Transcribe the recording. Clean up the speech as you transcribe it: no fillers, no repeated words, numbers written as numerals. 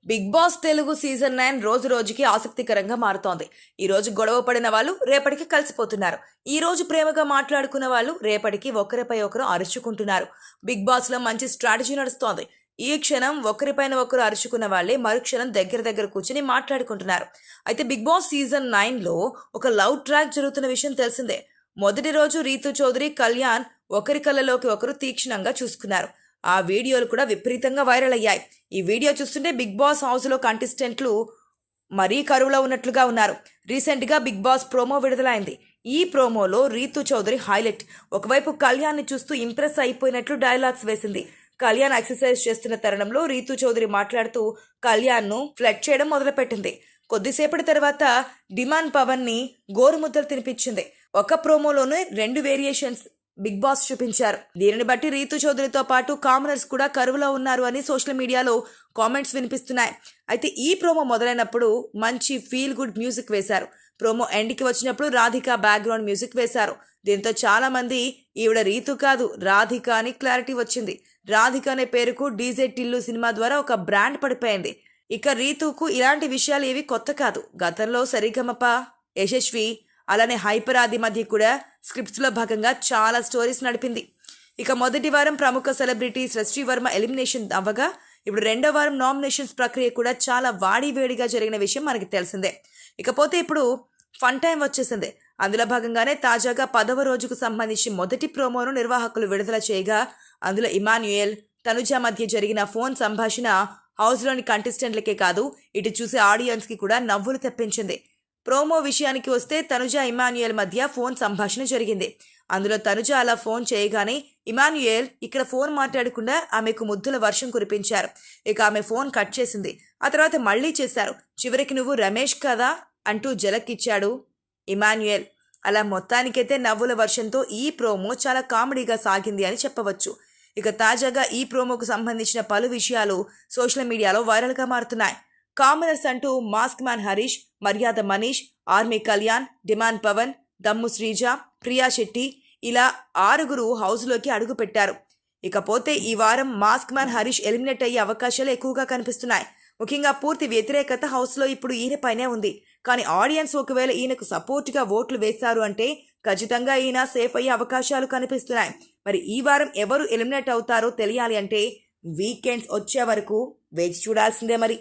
Big boss Telugu season 9 రోజు రోజుకి ఆసక్తికరంగా మారుతోంది. ఈ రోజు గొడవ పడిన వాళ్ళు రేపటికి కలిసిపోతున్నారు. ఈ రోజు ప్రేమగా మాట్లాడుకున్న వాళ్ళు రేపటికి ఒకరిపై ఒకరు అరుచుకుంటున్నారు. బిగ్ బాస్ లో మంచి స్ట్రాటజీ నడుస్తోంది. ఈ క్షణం ఒకరిపైన ఒకరు అరుచుకున్న వాళ్ళే మరుక్షణం దగ్గర దగ్గర కూర్చుని మాట్లాడుకుంటున్నారు. అయితే బిగ్ బాస్ సీజన్ 9 లో ఒక లవ్ ట్రాక్ జరుగుతున్న విషయం తెలిసిందే. మొదటి రోజు రీతు చౌదరి, కళ్యాణ్ ఒకరి కళ్ళలోకి ఒకరు తీక్షణంగా చూసుకున్నారు. ఆ వీడియోలు కూడా విపరీతంగా వైరల్ అయ్యాయి. ఈ వీడియో చూస్తుంటే బిగ్ బాస్ హౌస్లో కంటెస్టెంట్లు మరీ కరువులో ఉన్నట్లుగా ఉన్నారు. రీసెంట్గా బిగ్ బాస్ ప్రోమో విడుదలైంది. ఈ ప్రోమోలో రీతు చౌదరి హైలైట్. ఒకవైపు కళ్యాణ్ని చూస్తూ ఇంప్రెస్ అయిపోయినట్లు డైలాగ్స్ వేసింది. కళ్యాణ్ ఎక్సర్సైజ్ చేస్తున్న తరుణంలో రీతు చౌదరి మాట్లాడుతూ కళ్యాణ్ను ఫ్లడ్ చేయడం మొదలుపెట్టింది. కొద్దిసేపటి తర్వాత డిమాండ్ పవన్ని గోరుముద్దలు తినిపించింది. ఒక ప్రోమోలోనే 2 వేరియేషన్స్ బిగ్ బాస్ చూపించారు. దీనిని బట్టి రీతు చౌదరితో పాటు కామనర్స్ కూడా కరువులో ఉన్నారు అని సోషల్ మీడియాలో కామెంట్స్ వినిపిస్తున్నాయి. అయితే ఈ ప్రోమో మొదలైనప్పుడు మంచి ఫీల్ గుడ్ మ్యూజిక్ వేశారు. ప్రోమో ఎండ్కి వచ్చినప్పుడు రాధిక బ్యాక్గ్రౌండ్ మ్యూజిక్ వేశారు. దీంతో చాలా మంది ఈవిడ రీతు కాదు రాధిక అని క్లారిటీ వచ్చింది. రాధిక అనే పేరుకు డీజే టిల్లు సినిమా ద్వారా ఒక బ్రాండ్ పడిపోయింది. ఇక రీతుకు ఇలాంటి విషయాలు ఏవి కొత్త కాదు. గతంలో సరిగమప, యశస్వి, అలానే హైపర్ ఆది మధ్య కూడా స్క్రిప్ట్స్లో భాగంగా చాలా స్టోరీస్ నడిపింది. ఇక మొదటి వారం ప్రముఖ సెలబ్రిటీ సృష్టి వర్మ ఎలిమినేషన్ అవ్వగా ఇప్పుడు రెండో వారం నామినేషన్స్ ప్రక్రియ కూడా చాలా వాడివేడిగా జరిగిన విషయం మనకి తెలిసిందే. ఇకపోతే ఇప్పుడు ఫన్ టైం వచ్చేసింది. అందులో భాగంగానే తాజాగా 10వ రోజుకు సంబంధించి మొదటి ప్రోమోను నిర్వాహకులు విడుదల చేయగా అందులో ఇమాన్యుయల్, తనుజ మధ్య జరిగిన ఫోన్ సంభాషణ హౌస్లోని కంటెస్టెంట్లకే కాదు ఇటు చూసే ఆడియన్స్కి కూడా నవ్వులు తెప్పించింది. ప్రోమో విషయానికి వస్తే తనుజ, ఇమాన్యుయల్ మధ్య ఫోన్ సంభాషణ జరిగింది. అందులో తనుజ అలా ఫోన్ చేయగానే ఇమాన్యుయల్ ఇక్కడ ఫోన్ మాట్లాడకుండా ఆమెకు ముద్దుల వర్షం కురిపించారు. ఇక ఆమె ఫోన్ కట్ చేసింది. ఆ తర్వాత మళ్ళీ చేశారు. చివరికి నువ్వు రమేష్ కదా అంటూ జలక్కిచ్చాడు ఇమాన్యుయల్. అలా మొత్తానికైతే నవ్వుల వర్షంతో ఈ ప్రోమో చాలా కామెడీగా సాగింది అని చెప్పవచ్చు. ఇక తాజాగా ఈ ప్రోమోకు సంబంధించిన పలు విషయాలు సోషల్ మీడియాలో వైరల్గా మారుతున్నాయి. కామనర్స్ అంటూ మాస్క్ మ్యాన్ హరీష్, మర్యాద మనీష్, ఆర్మీ కళ్యాణ్, డిమాండ్ పవన్, దమ్ము శ్రీజ, ప్రియా శెట్టి ఇలా 6 హౌస్లోకి అడుగు పెట్టారు. ఇకపోతే ఈ వారం మాస్క్ మ్యాన్ హరీష్ ఎలిమినేట్ అయ్యే అవకాశాలు ఎక్కువగా కనిపిస్తున్నాయి. ముఖ్యంగా పూర్తి వ్యతిరేకత హౌస్లో ఇప్పుడు ఈయనపైనే ఉంది. కానీ ఆడియన్స్ ఒకవేళ ఈయనకు సపోర్ట్గా ఓట్లు వేశారు అంటే ఖచ్చితంగా ఈయన సేఫ్ అయ్యే అవకాశాలు కనిపిస్తున్నాయి. మరి ఈ వారం ఎవరు ఎలిమినేట్ అవుతారో తెలియాలి అంటే వీకెండ్స్ వచ్చే వరకు వేచి చూడాల్సిందే మరి.